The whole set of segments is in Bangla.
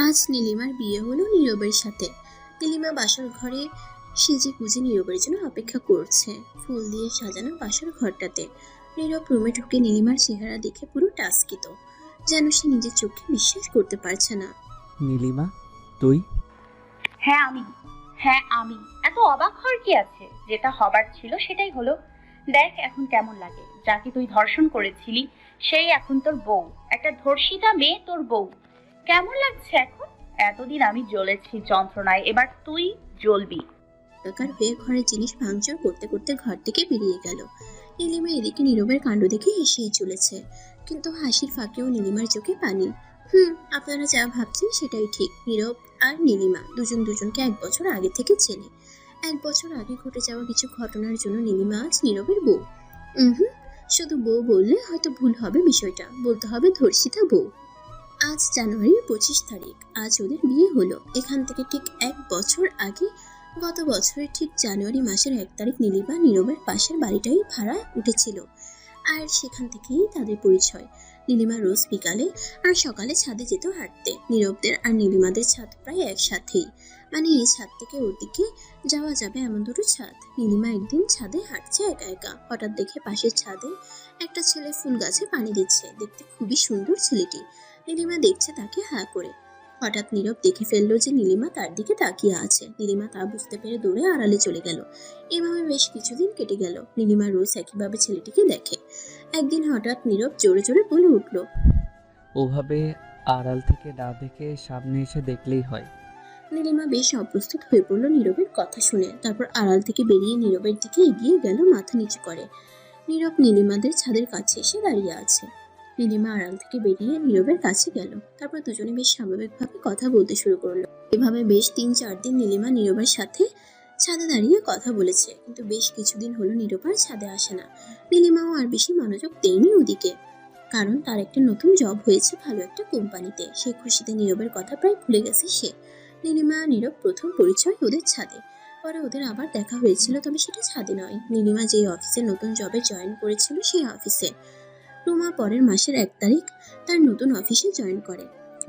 আজ নীলিমার বিয়ে হলো নীরবের সাথে। নীলিমা বাসর ঘরে সেজে গুজে নীরবের জন্য অপেক্ষা করছে, ফুল দিয়ে সাজানো বাসর ঘরটাতে। নীরব রুমে ঢুকে নীলিমার চেহারা দেখে পুরো টাস্কিত, যেন সে নিজের চোখে বিশ্বাস করতে পারছে না। নীলিমা, তুই? হ্যাঁ আমি। হ্যাঁ আমি। এত অবাক হওয়ার কি আছে? যেটা হবার ছিল সেটাই হলো। দেখ এখন কেমন লাগে। যাকে তুই ধর্ষণ করেছিলি সেই এখন তোর বউ। একটা ধর্ষিতা মেয়ে তোর বউ। কেমন লাগছে এখন? এতদিন আমি জ্বলেছি যন্ত্রণায়, এবার তুই জ্বলবি। বেকার হয়ে ঘরের জিনিস ভাঙচুর করতে করতে ঘর থেকে বেরিয়ে গেল। নীলিমা এদিকে নীরবের কাণ্ড দেখে হেসেই চলেছে, কিন্তু হাসির ফাঁকেও নীলিমার চোখে পানি। আপনারা যা ভাবছেন সেটাই ঠিক। নীরব আর নীলিমা দুজন দুজনকে 1 বছর আগে থেকে চেনে। 1 বছর আগে ঘটে যাওয়া কিছু ঘটনার জন্য নীলিমা আজ নীরবের বউ। শুধু বউ বললে হয়তো ভুল হবে, বিষয়টা বলতে হবে ধর্ষিতা বউ। আজ জানুয়ারির 25 তারিখ। আজ ওদের বিয়ে হলো। এখান থেকে ঠিক 1 বছর আগে, গত বছরের ঠিক জানুয়ারি মাসের 1 তারিখ নীলিমা নীরবের পাশের বাড়িটাই ভাড়া উঠেছিল, আর সেখান থেকেই তাদের পরিচয়। নীলিমা রোজ বিকালে আর সকালে ছাদে যেত হাঁটতে। নীরবদের আর নীলিমাদের ছাদ প্রায় একসাথেই, মানে এই ছাদ থেকে ওদিকে যাওয়া যাবে এমন দুটো ছাদ। নীলিমা একদিন ছাদে হাঁটছে একা একা, হঠাৎ দেখে পাশের ছাদে একটা ছেলে ফুল গাছে পানি দিচ্ছে। দেখতে খুবই সুন্দর ছেলেটি। নীলিমা দেখছে তাকে হাঁ করে। হঠাৎ নীরব দেখে ফেললো যে নীলিমা তার দিকে তাকিয়ে আছে। নীলিমা তা বুঝতে পেরে দৌড়ে আড়ালে চলে গেল। এভাবে বেশ কিছুদিন কেটে গেল। নীলিমা রোজ একইভাবে ছেলেটিকে দেখে। একদিন হঠাৎ নীরব জোরে জোরে বলে উঠল, ওভাবে আড়াল থেকে না দেখে সামনে এসে দেখলেই হয়। নীলিমা বেশ অপ্রস্তুত হয়ে পড়ল নীরবের কথা শুনে। তারপর আড়াল থেকে বেরিয়ে নীরবের দিকে এগিয়ে গেল মাথা নিচু করে। নীরব নীলিমাদের ছাদের কাছে এসে দাঁড়িয়ে আছে। নীলিমা আড়াল থেকে বেরিয়ে নীরবের কাছে গেল। তারপর দুজনে বেশ স্বাভাবিকভাবে কথা বলতে শুরু করলো। এভাবে বেশ 3-4 দিন নীলিমা নীরবের সাথে ছাদে দাঁড়িয়ে কথা বলেছে, কিন্তু বেশ কিছুদিন হলো নীরব আর ছাদে আসে না। নীলিমাও আর বেশি মনোযোগ দেয়নি ওদিকে, কারণ তার একটা নতুন জব হয়েছে ভালো একটা কোম্পানিতে। সে খুশিতে নীরবের কথা প্রায় ভুলে গেছে সে। নীলিমা নীরব প্রথম পরিচয় ওদের ছাদে, পরে ওদের আবার দেখা হয়েছিল, তবে সেটা ছাদে নয়। নীলিমা যেই অফিসে নতুন জবে জয়েন করেছিল সেই অফিসে। রুমা পরের মাসের 1 তারিখ তার নতুন অফিসে জয়েন করে।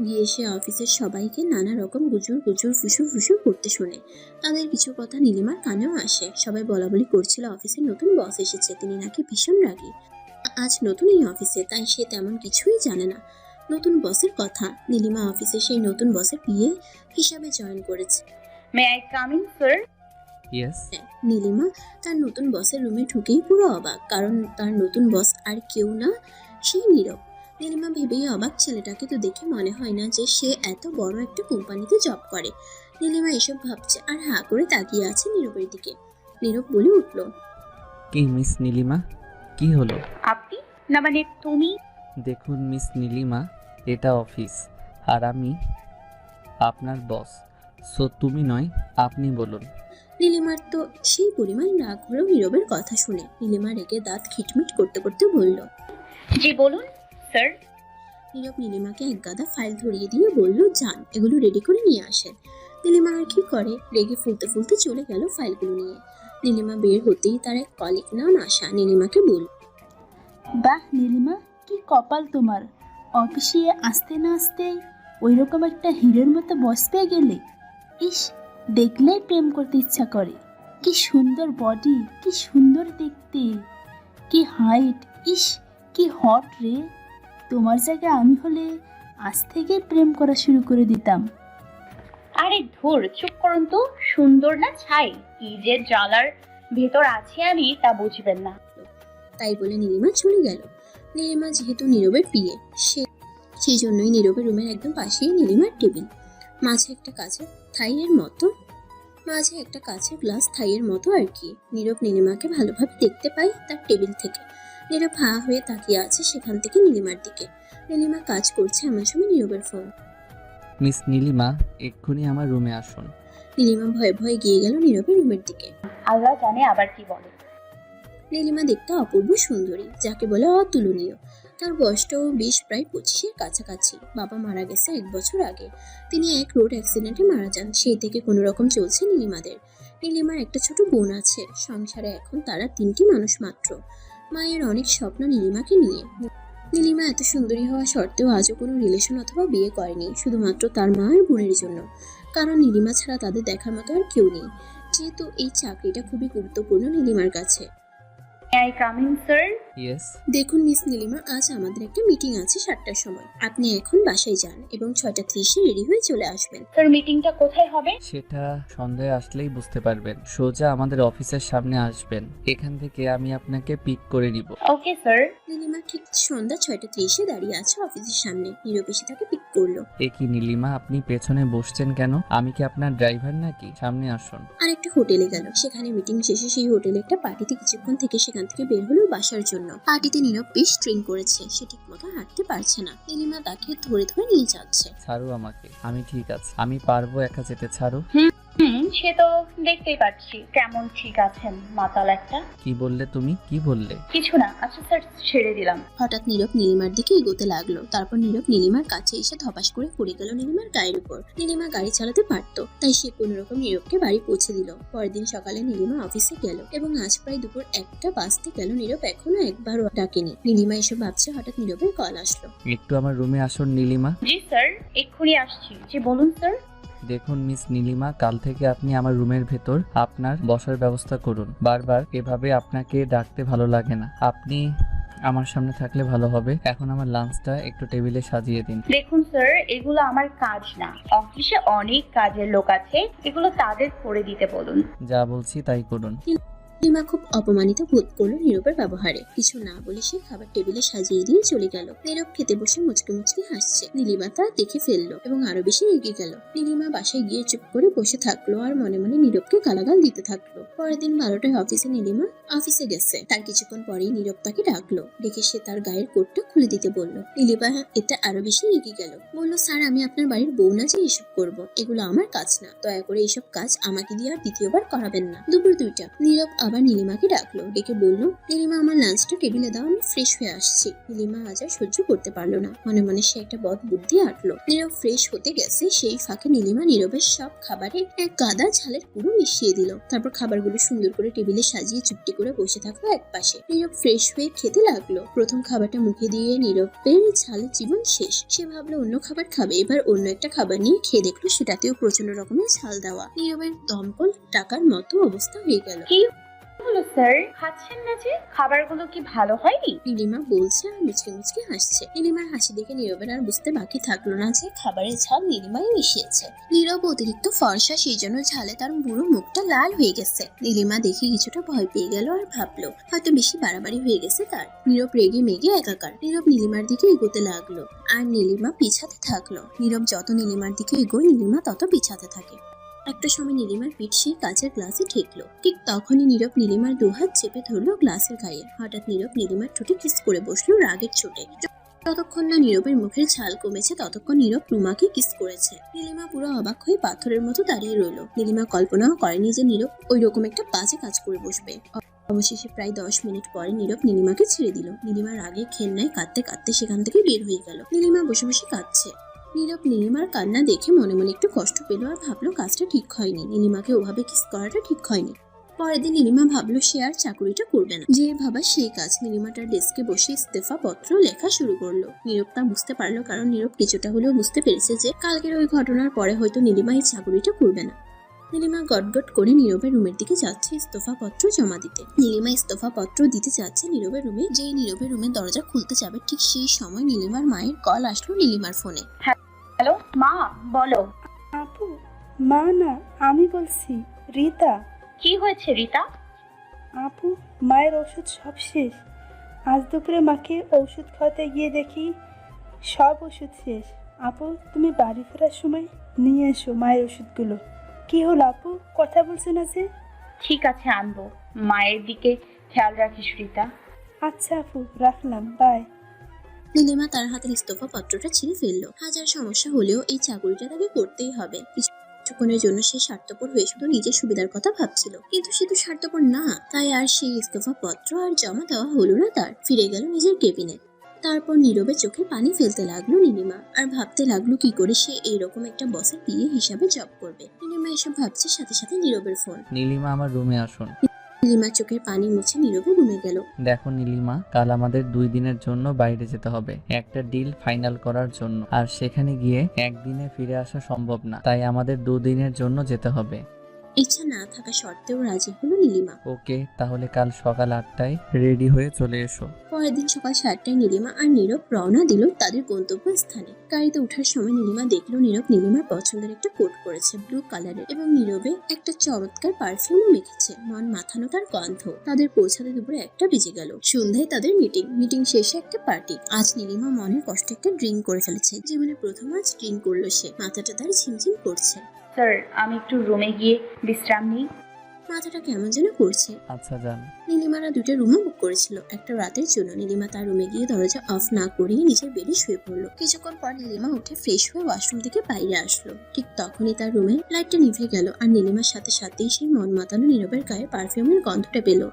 গিয়ে সে অফিসের সবাইকে নানা রকম গুজুর গুজুর ফুসুর ফুসুর করতে শোনে। তাদের কিছু কথা নীলিমার কানেও আসে। সবাই বলাবলি করছিল অফিসের নতুন বস এসেছে, তিনি নাকি ভীষণ রাগী। আজ নতুন এই অফিসে, তাই সে তেমন কিছুই জানে না নতুন বসের কথা। নীলিমা অফিসে সেই নতুন বসের পিএ হিসাবে জয়েন করেছে। May I come in sir? Yes. Nilima তার নতুন বসের রুমে ঢুকেই পুরো অবাক, কারণ তার নতুন বস আর কেউ না, সেই নীরব। নীলিমা ভেবেই অবাক, ছেলেটাকে তো দেখে মনে হয় না যে সে এত বড় একটা কোম্পানিতে জব করে। নীলিমা এসব ভাবছে আর হাঁ করে তাকিয়ে আছে নীরবের দিকে। নীরব বলে উঠল, কি মিস নীলিমা, কি হলো? আপনি? না মানে তুমি? দেখুন মিস নীলিমা, এটা অফিস আর আমি আপনার বস, সো তুমি নয় আপনি বলুন। নীলিমার তো সেই পরিমাণ রাগ হলো নীরবের কথা শুনে। নীলিমা রেগে দাঁত খিটমিট করতে করতে বলল, জি বলুন স্যার। নীরব নীলিমাকে এক গাদা ফাইল ধরিয়ে দিয়ে বলল, যান এগুলো রেডি করে নিয়ে আসেন। নীলিমা আর কি করে, রেগে ফুলতে ফুলতে চলে গেল ফাইলগুলো নিয়ে। নীলিমা বের হতেই তার এক কলিগ নাম আশা নীলিমাকে বলল, বাহ নীলিমা, কি কপাল তোমার! অফিসে আসতে না আসতেই ওই রকম একটা হিরোর মতো বস পেয়ে গেলে। ইস, দেখলেই প্রেম করতে ইচ্ছা করে। কি সুন্দর বডি, কি সুন্দর দেখতে, কি হাইট! ইস, কি হট রে! তোমার জায়গায় আমি হলে আজ থেকে প্রেম করা শুরু করে দিতাম। আরে ধুর, চুপ করুন তো। সুন্দর না ছাই, কি যে জ্বালার ভেতর আছে আমি তা বুঝবেন না। তাই বলে নীলিমা চলে গেল। নীলিমা যেহেতু নীরবের পিএ, সেই জন্যই নীরবের রুমের একদম পাশেই নীলিমার টেবিল। মাঝে একটা কাচের গ্লাস থাইয়ের মতো আর কি। নীরব নীলিমাকে ভালোভাবে দেখতে পাই তার টেবিল থেকে। নীরব হাঁ হয়ে তাকিয়ে আছে সেখান থেকে নীলিমার দিকে। নীলিমা কাজ করছে, এমন সময় নীরবের ফোন। মিস নীলিমা, এক্ষুনি আমার রুমে আসুন। নীলিমা ভয়ে ভয়ে গিয়ে গেল নীরবের রুমের দিকে। আল্লাহ জানে আবার কি বলে। নীলিমা দেখতে অপূর্ব সুন্দরী, যাকে বলে অতুলনীয়। তার বয়সটাও বেশ প্রায় 25-এর কাছাকাছি। বাবা মারা গেছে 1 বছর আগে। তিনি এক রোড অ্যাক্সিডেন্টে মারা যান। সেই থেকে কোনো রকম চলছে নীলিমাদের। নীলিমার একটা ছোট বোন আছে। সংসারে এখন তারা 3টি মানুষ মাত্র। মায়ের অনেক স্বপ্ন নীলিমাকে নিয়ে। নীলিমা এত সুন্দরী হওয়া সত্ত্বেও আজও কোনো রিলেশন অথবা বিয়ে করেনি, শুধুমাত্র তার মা আর বোনের জন্য। কারণ নীলিমা ছাড়া তাদের দেখার মতো আর কেউ নেই, যেহেতু এই চাকরিটা খুবই গুরুত্বপূর্ণ নীলিমার কাছে। I come in sir? Yes. দেখুন মিস নীলিমা, আজ আমাদের একটা মিটিং আছে 7টার সময়। আপনি এখন বাসায় যান এবং 6:30-এ রেডি হয়ে চলে আসবেন। স্যার মিটিংটা কোথায় হবে? সেটা সন্ধ্যায় আসলেই বুঝতে পারবেন। সোজা আমাদের অফিসের সামনে আসবেন, এখান থেকে আমি আপনাকে পিক করে নিব। Okay sir. নীলিমা ঠিক সন্ধ্যা 6:30-এ দাঁড়িয়ে আছে অফিসের সামনে। নীরব এসে তাকে পিক করলো। এ কি নীলিমা, আপনি পেছনে বসছেন কেন? আমি কি আপনার ড্রাইভার নাকি? সামনে আসুন। আর একটা হোটেলে গেল। সেখানে মিটিং শেষে সেই হোটেলে একটা পার্টিতে কিছুক্ষণ থেকে সেখান থেকে বের হলো বাসার জন্য। পার্টিতে নীরব বেশ ড্রিঙ্ক করেছে, সে ঠিক মতো হাঁটতে পারছে না। নীলিমা তাকে ধরে ধরে নিয়ে যাচ্ছে। ছাড়ো আমাকে, আমি ঠিক আছে, আমি পারবো একা যেতে, ছাড়ো। সে তো দেখতেই পাচ্ছি কেমন ঠিক আছেন, মাতাল একটা। কি বললে তুমি, কি বললে? কিছু না, আচ্ছা স্যার ছেড়ে দিলাম। হঠাৎ নীরব নীলিমার দিকে এগোতে লাগলো। তারপর নীরব নীলিমার কাছে এসে ধপাস করে পড়ে গেল নীলিমার গায়ের উপর। নীলিমা গাড়ি চালাতে পারতো, তাই সে কোনোরকম নীরবকে বাড়ি পৌঁছে দিল। পরের দিন সকালে নীলিমা অফিসে গেল এবং আজ প্রায় দুপুর 1টা বাজতে গেল। নীরব এখনো একবারও ডাকেনি। নীলিমা এসব ভাবছে, হঠাৎ নীরবের কল আসলো। একটু আমার রুমে আসুন নীলিমা। জি স্যার, এক্ষুনি আসছি। জি বলুন স্যার। দেখুন মিস নীলিমা, কাল থেকে আপনি আমার রুমের ভেতর আপনার বসার ব্যবস্থা করুন। বারবার এভাবে আপনাকে ডাকতে ভালো লাগে না, আপনি আমার সামনে থাকলে ভালো হবে। এখন আমার লাঞ্চটা একটু টেবিলে সাজিয়ে দিন। দেখুন স্যার, এগুলো আমার কাজ না। অফিসে অনেক কাজের লোক আছে, এগুলো তাদের করে দিতে বলুন। যা বলছি তাই করুন। নীলিমা খুব অপমানিত বোধ করলো নীরবের ব্যবহারে। কিছু না বলে সে খাবার টেবিলে সাজিয়ে দিয়ে চলে গেল। নীরব খেতে বসে মুচকে মুচকে হাসছে। নীলিমা তা দেখে ফেললো এবং আরো বেশি রেগে গেল। নীলিমা বাসায় গিয়ে চুপ করে বসে থাকলো আর মনে মনে নীরবকে গালাগাল দিতে থাকলো। পরের দিন 12টায় অফিসে নীলিমা অফিসে গেছে। তার কিছুক্ষণ পরেই নীরব তাকে ডাকলো। ডেকে সে তার গায়ের কোটটা খুলে দিতে বলল। নীলিমা এতে আরো বেশি রেগে গেল। বলল, স্যার আমি আপনার বাড়ির বউ না যে এসব করবো, এগুলো আমার কাজ না। দয়া করে এইসব কাজ আমাকে দিয়ে আর দ্বিতীয়বার করাবেন না। দুপুর 2টা। নীরব আবার নীলিমাকে ডাকলো। ডেকে বলল, নীলিমা আমার লাঞ্চটা টেবিলে দাও, আমি ফ্রেশ হয়ে আসছি। নীলিমা আজ আর সহ্য করতে পারলো না। মনে মনে সে একটা বদ বুদ্ধি আটলো। নীরব ফ্রেশ হতে গেছে, সেই ফাঁকে নীলিমা নীরবের সব খাবারে এক গাদা ঝালের গুঁড়ো মিশিয়ে দিল। তারপর খাবারগুলো সুন্দর করে টেবিলে সাজিয়ে চুপটি করে বসে থাকলো এক পাশে। নীরব ফ্রেশ হয়ে খেতে লাগলো। প্রথম খাবারটা মুখে দিয়ে নীরবের ঝালের জীবন শেষ। সে ভাবলো অন্য খাবার খাবে। এবার অন্য একটা খাবার নিয়ে খেয়ে দেখলো সেটাতেও প্রচন্ড রকমের ঝাল দেওয়া। নীরবের দমকল টাকার মতো অবস্থা হয়ে গেল। কি হলো স্যার, খাচ্ছেন না যে? খাবারগুলো কি ভালো হয়নি? নীলিমা বলছে আর মুচকে মুচকে হাসছে। নীলিমার হাসি দেখে নীরবের আর বুঝতে বাকি থাকলো না যে খাবারের ঝাল নীলিমাই মিশিয়েছে। নীরব অতিরিক্ত ফর্সা, সেই জন্য ঝালে তার পুরো মুখটা লাল হয়ে গেছে। নীলিমা দেখে কিছুটা ভয় পেয়ে গেল আর ভাবলো হয়তো বেশি বাড়াবাড়ি হয়ে গেছে তার। নীরব রেগে মেগে একাকার। নীরব নীলিমার দিকে এগোতে লাগলো আর নীলিমা পিছাতে থাকলো। নীরব যত নীলিমার দিকে এগোয় নীলিমা তত পিছাতে থাকে। একটা সময় নীলিমার পিঠ সেই কাচের গ্লাসে ঠেকলো। ঠিক তখনই নীরব নীলিমার দুহাত চেপে ধরলো গ্লাসের গায়ে। হঠাৎ নীরব নীলিমার ঠোঁটে কিস করে বসলো রাগের চোটে। যতক্ষণ না নীরবের মুখের ঝাল কমেছে ততক্ষণ নীরব রুমাকে কিস করেছে। নীলিমা পুরো অবাক হয়ে পাথরের মতো দাঁড়িয়ে রইলো। নীলিমা কল্পনাও করেনি যে নীরব ওই রকম একটা বাজে কাজ করে বসবে। অবশেষে প্রায় 10 মিনিট পরে নীরব নীলিমাকে ছেড়ে দিল। নীলিমা রাগে ঘেন্নায় কাঁদতে কাঁদতে সেখান থেকে বের হয়ে গেল। নীলিমা বসে বসে কাঁদছে। নীরব নীলিমার কান্না দেখে মনে মনে একটু কষ্ট পেল আর ভাবলো কাজটা ঠিক হয়নি। নীলিমাকে ওভাবে কিস করাটা ঠিক হয়নি। পরের দিন নীলিমা ভাবলো সে আর চাকরিটা করবে না। যে ভাবা সেই কাজ। নীলিমা তার ডেস্কে বসে ইস্তফা পত্র লেখা শুরু করলো। নীরব তা বুঝতে পারলো, কারণ নীরব কিছুটা হলেও বুঝতে পেরেছে যে কালকের ওই ঘটনার পরে হয়তো নীলিমা এই চাকরিটা করবে না। নীলিমা গটগট করে নীরবের রুমের দিকে যাচ্ছে ইস্তফা পত্র জমা দিতে। নীলিমা ইস্তফা পত্র দিতে যাচ্ছে নীরবের রুমে। যেই নীরবের রুমের দরজা খুলতে যাবে ঠিক সেই সময় নীলিমার মায়ের কল আসলো নীলিমার ফোনে। হ্যালো মা, বলো। আপু, মা না, আমি বলছি রীতা। কি হয়েছে রীতা? আপু, মায়ের ওষুধ সব শেষ। আজ দুপুরে মাকে ওষুধ খাওয়াতে গিয়ে দেখি সব ওষুধ শেষ। আপু, তুমি বাড়ি ফেরার সময় নিয়ে এসো মায়ের ওষুধগুলো। কি হলো আপু, কথা বলছো না যে? ঠিক আছে, আনবো। মায়ের দিকে খেয়াল রাখিস রীতা। আচ্ছা আপু, রাখলাম, বাই। নীলিমা তার হাতের ইস্তফা পত্রটা ছিঁড়ে ফেললো। হাজার সমস্যা হলেও এই চাকরিটা তাকে করতেই হবে। কিছুক্ষণের জন্য সে স্বার্থপর হয়ে শুধু নিজের সুবিধার কথা ভাবছিল, কিন্তু সে তো স্বার্থপর না। তাই আর সেই ইস্তফা পত্র আর জমা দেওয়া হলো না তার। ফিরে গেল নিজের কেবিনে। তারপর নীরবে চোখে পানি ফেলতে লাগলো নীলিমা আর ভাবতে লাগলো কি করে সে এইরকম একটা বসের পিএ হিসাবে জব করবে। নীলিমা এসব ভাবছে, সাথে সাথে নীরবের ফোন। নীলিমা আমার রুমে আসুন। নীলিমা চোখের পানি মুছে নীরবে রুমে গেল। দেখো নীলিমা, কাল আমাদের 2 দিনের জন্য বাইরে যেতে হবে একটা ডিল ফাইনাল করার জন্য, আর সেখানে গিয়ে একদিনে ফিরে আসা সম্ভব না, তাই আমাদের 2 দিনের জন্য যেতে হবে। ইচ্ছা না থাকা সত্ত্বেও রাজি হলো নীলিমা। ওকে, তাহলে কাল সকাল 8টায় রেডি হয়ে চলে এসো। পরের দিন সকাল 7টায় নীলিমা আর নীরব রওনা দিল তাদের গন্তব্য স্থানে। গাড়িতে ওঠার সময় নীলিমা দেখলো নীরব নীলিমার পছন্দের একটা কোট পরেছে ব্লু কালারের, এবং নীরবে একটা চমৎকার পারফিউমও মেখেছে। মন মাথানো তার গন্ধ। তাদের পৌঁছাতে দুপুরে 1টা বেজে গেল। সন্ধ্যায় তাদের মিটিং শেষে একটা পার্টি। আজ নীলিমা মনের কষ্ট একটা ড্রিঙ্ক করে ফেলেছে। জীবনে প্রথম আজ ড্রিঙ্ক করলো সে। মাথাটা তার ঝিমঝিম করছে। স্যার, আমি একটু রুমে গিয়ে বিশ্রাম নিই। মাথাটা কেমন যেন করছে। আচ্ছা যান। নীলিমারা 2টা রুমও বুক করেছিল একটা রাতের জন্য। নীলিমা তার রুমে গিয়ে দরজা অফ না করিয়ে নিজের বেডে শুয়ে পড়লো। কিছুক্ষণ পর নীলিমা উঠে ফ্রেশ হয়ে ওয়াশরুম থেকে বাইরে আসলো। ঠিক তখনই তার রুমের লাইটটা নিভে গেল, আর নীলিমার সাথে সাথেই সেই মন মাতানো নীরবের গায়ে পারফিউমের গন্ধটা পেল।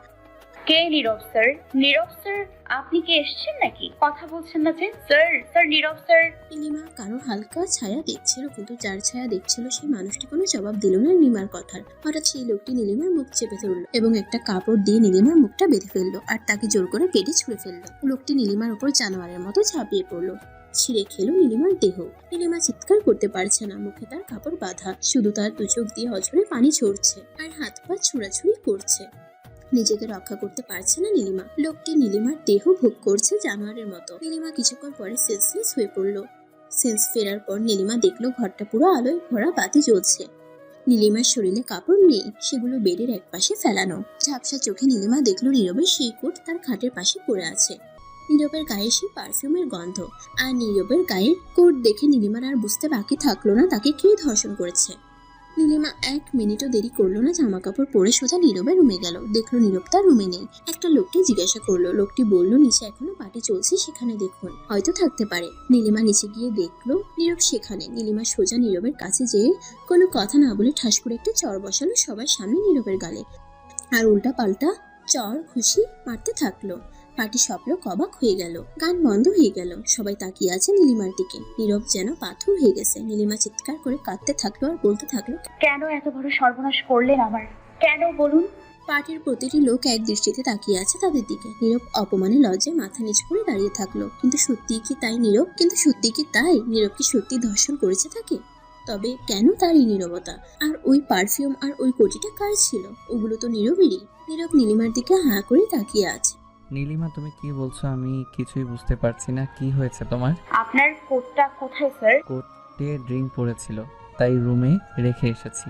কে নীরব স্যার? নীরব স্যার, আপনি কি এসেছেন নাকি? কথা বলছেন না যে? স্যার নীরব স্যার। নীলিমা কারো হালকা ছায়া দেখছিল, কিন্তু যার ছায়া দেখছিল সেই মানুষটি কোনো জবাব দিল না নীলিমার কথার। হঠাৎ সেই লোকটি নীলিমার মুখ চেপে ধরলো এবং একটা কাপড় দিয়ে নীলিমার মুখটা বেঁধে ফেললো, আর তাকে জোর করে পেটে ছুঁড়ে ফেললো। লোকটি নীলিমার উপর জানোয়ারের মতো ঝাঁপিয়ে পড়লো। ছিঁড়ে খেলো নীলিমার দেহ। নীলিমা চিৎকার করতে পারছে না, মুখে তার কাপড় বাঁধা। শুধু তার 2 চোখ দিয়ে অঝরে পানি ঝরছে, আর হাত পা ছুড়াছুড়ি করছে। নিজেকে রক্ষা করতে পারছে না নীলিমা। লোকটি নীলিমার দেহ ভোগ করছে জানোয়ারের মতো। নীলিমা কিছুক্ষণ পরে সেন্সলেস হয়ে পড়লো। সেন্স ফেরার পর নীলিমা দেখলো ঘরটা পুরো আলোয় ভরা, বাতি জ্বলছে। নীলিমার শরীরে কাপড় নেই, সেগুলো বেডের একপাশে ফেলানো। ঝাপসা চোখে নীলিমা দেখলো নীরবের সেই কোট তার খাটের পাশে পড়ে আছে। নীরবের গায়ে সেই পারফিউমের গন্ধ। আর নীরবের গায়ের কোট দেখে নীলিমার আর বুঝতে বাকি থাকলো না তাকে কে ধর্ষণ করেছে। নীলিমা 1 মিনিটও দেরি করলো না, জামা কাপড় পরে সোজা নীরবের রুমে গেল। দেখলো নীরব তার রুমে নেই। একটা লোককে জিজ্ঞাসা করলো। লোকটি বলল নিচে এখনো পার্টি চলছে, সেখানে দেখুন, হয়তো থাকতে পারে। নীলিমা নিচে গিয়ে দেখলো নীরব সেখানে। নীলিমা সোজা নীরবের কাছে যেয়ে কোনো কথা না বলে ঠাস করে একটা চড় বসালো সবার সামনে নীরবের গালে, আর উল্টা পাল্টা চড় ঘুষি মারতে থাকলো। পার্টি সব লোক অবাক হয়ে গেল। গান বন্ধ হয়ে গেল। সবাই তাকিয়ে আছে নীলিমার দিকে। নীরব যেন পাথর হয়ে গেছে। নীলিমা চিৎকার করে কাঁদতে থাকলো আর বলতে থাকলো, কেন এত বড় সর্বনাশ করলেন আমার? কেন বলুন? পার্টির প্রতিটি লোক এক দৃষ্টিতে তাকিয়ে আছে তাদের দিকে। নীরব অপমানে লজ্জায় মাথা নিচু করে দাঁড়িয়ে থাকলো। কিন্তু সত্যি কি তাই নীরব কি সত্যি ধর্ষণ করেছে তাকে? তবে কেন তার এই নীরবতা? আর ওই পারফিউম আর ওই কোটিটা কার ছিল? ওগুলো তো নীরবেরই। নীরব নীলিমার দিকে হাঁ করে তাকিয়ে আছে। নীলিমা, তুমি কি বলছো? আমি কিছুই বুঝতে পারছি না। কি হয়েছে তোমার? আপনার কোটটা কোথায় স্যার? কোর্টে ড্রিঙ্ক পড়েছিল, তাই রুমে রেখে এসেছি।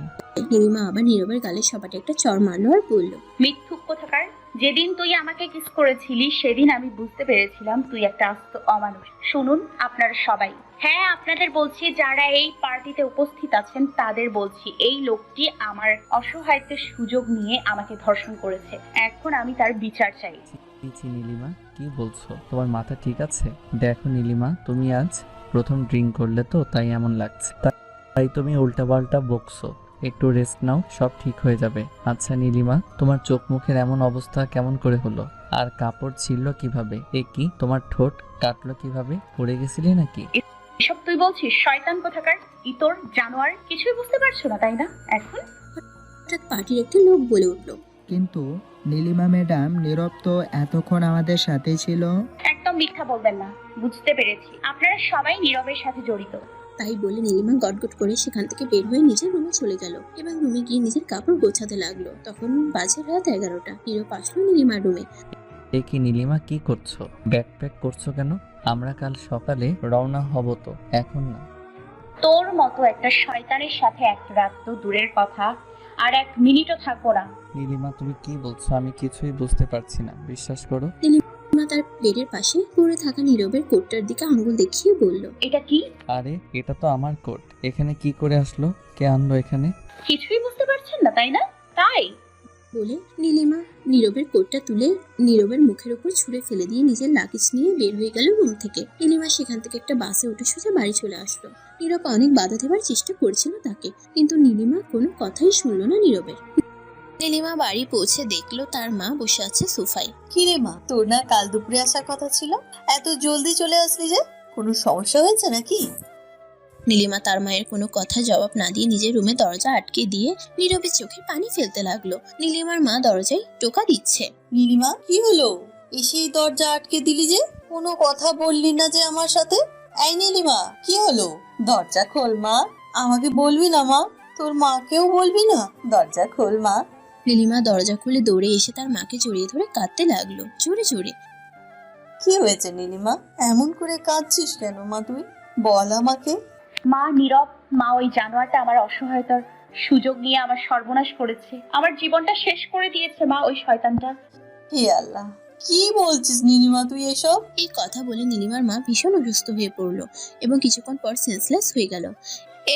নীলিমা আবার নীরবের গালে সপাটে একটা চড় মারলো আর বলল, মিথ্যুক কোথাকার। যেদিন তুই আমাকে কিস করেছিলি সেদিন আমি বুঝতে পেরেছিলাম তুই একটা আস্ত অমানুষ। শুনুন আপনারা সবাই, হ্যাঁ আপনাদের বলছি, যারা এই পার্টিতে উপস্থিত আছেন তাদের বলছি, এই লোকটি আমার অসহায়ত্বের সুযোগ নিয়ে আমাকে ধর্ষণ করেছে। এখন আমি তার বিচার চাই। নীলিমা, কি বলছো? তোমার মাথা ঠিক আছে? দেখো নীলিমা, তুমি আজ প্রথম ড্রিঙ্ক করলে তো, তাই এমন লাগছে। তাই তুমি উল্টাপাল্টা বকছো। একটু রেস্ট নাও, সব ঠিক হয়ে যাবে। আচ্ছা নীলিমা, তোমার চোখ মুখের এমন অবস্থা কেমন করে হলো? আর কাপড় ছিল কিভাবে? এ কি, তোমার ঠোঁট কাটলো কিভাবে? পড়ে গেছিলে নাকি? এসব তুই বলছিস? শয়তান কোথাকার, ইতর জানোয়ার, কিছুই বুঝতে পারছো না তাই না? এখন হঠাৎ পার্টির একটা লোক বলে উঠলো, কিন্তু নীলিমা ম্যাডাম, নীরব তো এতক্ষণ আমাদের সাথেই ছিল। একদম মিথ্যা বলবেন না। বুঝতে পেরেছি আপনারা সবাই নীরবের সাথে জড়িত। তাই বলে নীলিমা গটগট করে সেখান থেকে বের হয়ে নিজের রুমে চলে গেল এবং রুমে গিয়ে নিজের কাপড় গোছাতে লাগলো। তখন বাজে রাত 11টা। নীরব আসলো নীলিমার রুমে। এ কি নীলিমা, কি করছো? ব্যাকপ্যাক করছো কেন? আমরা কাল সকালে রওনা হব তো, এখন না। তোর মতো একটা শয়তানের সাথে এক রাত তো দূরের কথা, আর 1 মিনিটও থাকবো না। নীলিমা, তুমি কি বলছো? আমি কিছুই বুঝতে পারছি না, বিশ্বাস করো। নীলিমা তার প্লেটের পাশে পড়ে থাকা নীরবের কোটটার দিকে আঙ্গুল দেখিয়ে বলল, এটা কি? আরে এটা তো আমার কোট, এখানে কি করে আসলো? কে আনলো এখানে? কিছুই বুঝতে পারছেন না তাই না? তাই বলে নীলিমা নীরবের কোটটা তুলে নীরবের মুখের উপর ছুঁড়ে ফেলে দিয়ে নিজের লাগেজ নিয়ে বের হয়ে গেল রুম থেকে। নীলিমা সেখান থেকে একটা বাসে উঠে সোজা বাড়ি চলে আসলো। নীরব অনেক বাধা দেবার চেষ্টা করছিল তাকে, কিন্তু নীলিমা কোনো কথাই শুনলো না নীরবের। নীলিমা বাড়ি পৌঁছে দেখলো তার মা বসে আছে সোফায়। কি রে মা, তোর না কাল দুপুরে আসার কথা ছিল? এত জলদি চলে আসলি যে? কোনো সমস্যা হয়েছে নাকি? নীলিমা তার মায়ের কোনো কথা জবাব না দিয়ে নিজের রুমে দরজা আটকে দিয়ে নীরবের চোখে পানি ফেলতে লাগলো। নীলিমার মা দরজায় টোকা দিচ্ছে। নীলিমা কি হলো? এসেই দরজা আটকে দিলি যে, কোনো কথা বললি না যে আমার সাথে। এই নীলিমা কি হলো? দরজা খোল মা, আমাকে বলবি না মা? তোর মাকেও বলবি না? দরজা খোল মা। নীলিমা দরজা খুলে দৌড়ে এসে তার মাকে জড়িয়ে ধরে কাঁদতে লাগলো জোরে জোরে। কি হয়েছে নীলিমা? এমন করে কাঁদছিস কেন মা তুই? বল আমাকে। মা নীরব, মা ওই জানোয়ারটা আমার অসহায়তার সুযোগ নিয়ে আমার সর্বনাশ করেছে, আমার জীবনটা শেষ করে দিয়েছে মা ওই শয়তানটা। হে আল্লাহ, কি বলছিস নীলিমা তুই এসব? এই কথা বলে নীলিমার মা ভীষণ অসুস্থ হয়ে পড়লো এবং কিছুক্ষণ পর সেন্সলেস হয়ে গেল।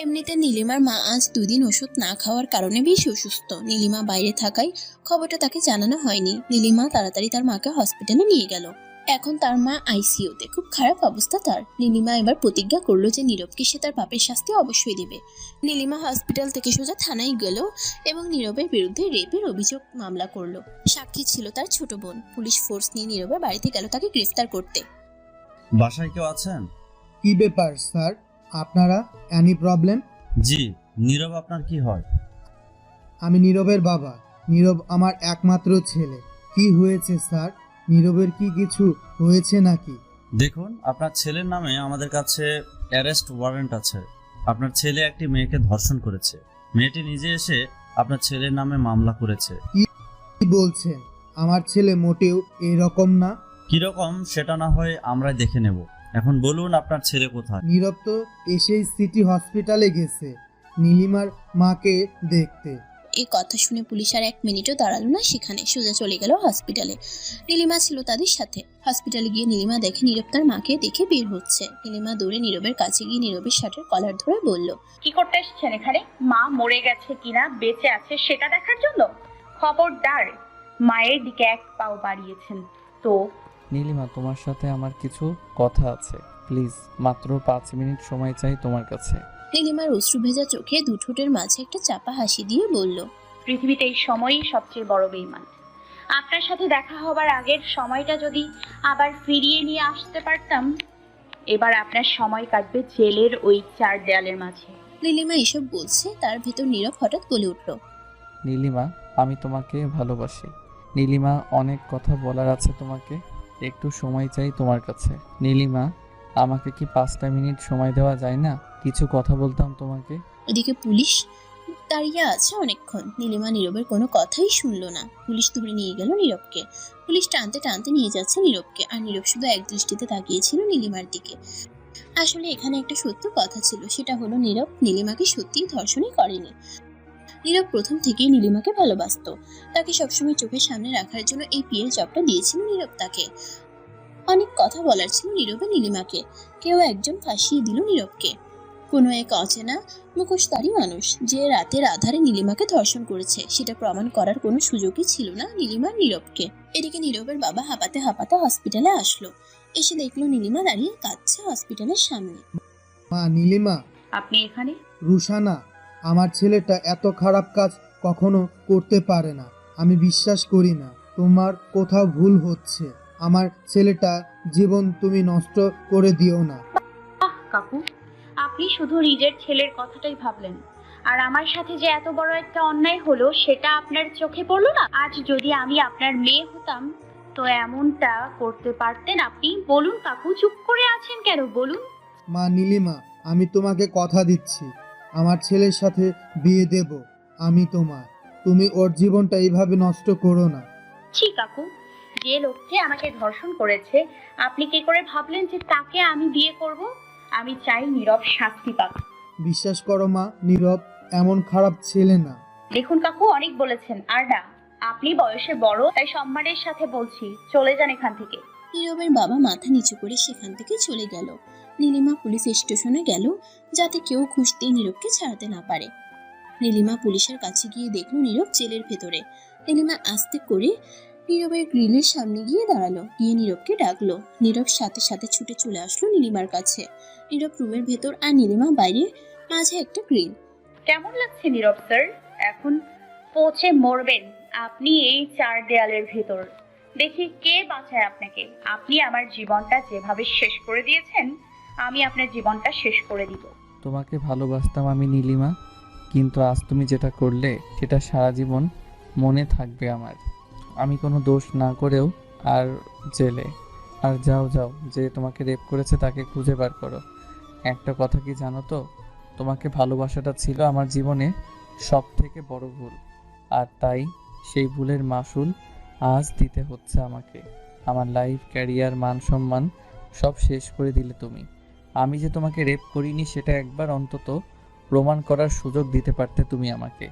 এমনিতে নীলিমার মা আজ 2 দিন ওষুধ না খাওয়ার কারণে বেশি অসুস্থ। নীলিমা বাইরে থাকায় খবরটা তাকে জানানো হয়নি। নীলিমা তাড়াতাড়ি তার মাকে হসপিটালে নিয়ে গেল। এখন তার মা আইসিইউতে, খুব খারাপ অবস্থা তার। নীলিমা এবার প্রতিজ্ঞা করলো যে নীরবকে সে তার পাপের শাস্তি অবশ্যই দেবে। নীলিমা হসপিটাল থেকে সোজা থানায় গেল এবং নীরবের বিরুদ্ধে রেপের অভিযোগ মামলা করলো। সাক্ষী ছিল তার ছোট বোন। পুলিশ ফোর্স নিয়ে নীরবের বাড়িতে গেল তাকে গ্রেফতার করতে। বাসায় কেউ আছেন? কি ব্যাপার স্যার, আপনারা? Any problem? জি। নীরব আপনার কি হয়? আমি নীরবের বাবা। নীরব আমার একমাত্র ছেলে। কি হয়েছে স্যার? নীরবের কি কিছু হয়েছে নাকি? দেখুন, আপনার ছেলের নামে আমাদের কাছে অ্যারেস্ট ওয়ারেন্ট আছে। আপনার ছেলে একটি মেয়েকে ধর্ষণ করেছে। মেয়েটি নিজে এসে আপনার ছেলের নামে মামলা করেছে। কি বলছেন? আমার ছেলে মোটেও এরকম না। কিরকম সেটা না হয় আমরা দেখে নেব। এখন বলুন আপনার ছেলে কোথায়? নীরব তো এসেই সিটি হসপিটালে গেছে নীলিমার মাকে দেখতে। এই কথা শুনে পুলিশ আর 1 মিনিটও দাঁড়ালো না সেখানে, সোজা চলে গেল হসপিটালে। নীলিমা ছিল তাদের সাথে। হসপিটালে গিয়ে নীলিমা দেখে নীরব তার মাকে দেখে বের হচ্ছে। নীলিমা দৌড়ে নীরবের কাছে গিয়ে নীরবের শার্টের কলার ধরে বলল, কি করতে এসেছেন এখানে? মা মরে গেছে কিনা বেঁচে আছে সেটা দেখার জন্য? খবরদার, মায়ের দিকে 1 পাও বাড়িয়েছেন তো। নীলিমা, তোমার সাথে আমার কিছু কথা আছে, প্লিজ। মাত্র 5 মিনিট সময় চাই তোমার কাছে। নীলিমার অশ্রু ভেজা চোখে 2 ঠোঁটের মাঝে একটা চাপা হাসি দিয়ে বলল, পৃথিবীতে এই সময়ই সবচেয়ে বড় বেঈমান। আপনার সাথে দেখা হবার আগের সময়টা যদি আবার ফিরিয়ে নিয়ে আসতে পারতাম। এবার আপনার সময় কাটবে জেলের ওই 4 দেয়ালের মাঝে। নীলিমা এসব বলছে, তার ভেতর নীরব হঠাৎ বলে উঠল, নীলিমা, আমি তোমাকে ভালোবাসি। নীলিমা, অনেক কথা বলার আছে তোমাকে, একটু সময় চাই তোমার কাছে। নীলিমা, আমাকে কি 5টা মিনিট সময় দেওয়া যায় না? কিছু কথা বলতাম তোমাকে। এদিকে পুলিশ দাঁড়িয়ে আছে অনেকক্ষণ। নীলিমা নীরবের কোনো কথাই শুনলো না। পুলিশ ধরে নিয়ে গেল নীরবকে। পুলিশ টানতে টানতে নিয়ে যাচ্ছে নীরবকে, আর নীরব শুধু এক দৃষ্টিতে তাকিয়েছিল নীলিমার দিকে। আসলে এখানে একটা সত্য কথা ছিল, সেটা হলো নীরব নীলিমাকে সত্যিই ধর্ষণই করেনি। নীরব প্রথম থেকেই নীলিমাকে ভালোবাসতো। তাকে সবসময় চোখের সামনে রাখার জন্য এই পিএর জবটা দিয়েছিল নীরব তাকে। অনেক কথা বলার ছিল নীরবে নীলিমাকে। কেউ একজন ফাঁসিয়ে দিল নীরবকে। কোনো এক অচেনা মুখোশধারী মানুষ যে রাতের আধারে নীলিমাকে ধর্ষণ করেছে, সেটা প্রমাণ করার কোনো সুযোগই ছিল না নীলিমার নীরবকে। এদিকে নীরবের বাবা হাঁপাতে হাঁপাতে হসপিটালে আসলো। এসে দেখলো নীলিমা দাঁড়িয়ে কাঁদছে হসপিটালের সামনে। মা, নীলিমা। আপনি এখানে? রুশানা, আমার ছেলেটা এত খারাপ কাজ কখনো করতে পারে না। আমি বিশ্বাস করি না। তোমার কোথাও ভুল হচ্ছে। আমার ছেলেটা জীবন তুমি নষ্ট করে দিও না। কাকু, আপনি শুধু নিজের ছেলের কথাটাই ভাবলেন, আর আমার সাথে যে এত বড় একটা অন্যায় হলো সেটা আপনার চোখে পড়লো না? আজ যদি আমি আপনার মেয়ে হতাম তো এমনটা করতে পারতেন আপনি? বলুন কাকু, চুপ করে আছেন কেন? বলুন। মা নীলিমা, আমি তোমাকে কথা দিচ্ছি, আমার ছেলের সাথে বিয়ে দেব আমি তোমার। তুমি ওর জীবনটা এইভাবে নষ্ট করো না। ছি কাকু, যে লোকটি আমাকে ধর্ষণ করেছে আপনি কি করে ভাবলেন যে তাকে আমি বিয়ে করব? আমি চাই নীরব শাস্তি পাক। বিশ্বাস করো মা, নীরব এমন খারাপ ছেলে না। দেখুন কাকু, অনেক বলেছেন, আর না, আপনি বয়সে বড় তাই সম্মানের সাথে বলছি, চলে যান এখান থেকে। নীরবের বাবা মাথা নিচু করে সেখান থেকে চলে গেল। নীলিমা পুলিশ স্টেশনে গেল যাতে কেউ খুঁজতেই নীরবকে ছাড়তে না পারে। নীলিমা পুলিশের কাছে গিয়ে দেখলো নীরব জেলের ভেতরে। নীলিমা আস্তে করে নীরবের গ্রিলের সামনে গিয়ে দাঁড়ালো, গিয়ে নীরবকে ডাকলো। নীরব সাথে সাথে ছুটে চলে আসলো নীলিমার কাছে। নীরব রুমের ভেতর আর নীলিমা বাইরে, মাঝে একটা গ্রিল। কেমন লাগছে নীরব স্যার? এখন পচে মরবেন আপনি এই 4 দেয়ালের ভেতর। দেখি কে বাঁচায় আপনাকে। আপনি আমার জীবনটা যেভাবে শেষ করে দিয়েছেন আমি আপনার জীবনটা শেষ করে দিব। তোমাকে ভালোবাসতাম আমি নীলিমা, কিন্তু আজ তুমি যেটা করলে সেটা সারা জীবন মনে থাকবে আমার। আমি কোনো দোষ না করেও আর জেলে। আর যাও যাও, যে তোমাকে রেপ করেছে তাকে খুঁজে বার করো। একটা কথা কি জানো তো, তোমাকে ভালোবাসাটা ছিল আমার জীবনে সব থেকে বড় ভুল, আর তাই সেই ভুলের মাসুল আজ দিতে হচ্ছে আমাকে। আমার লাইফ, ক্যারিয়ার, মান সম্মান সব শেষ করে দিলে তুমি। আমি যে তোমাকে রেপ করিনি সেটা একবার অন্তত প্রমাণ করার সুযোগ দিতে পারতে তুমি আমাকে।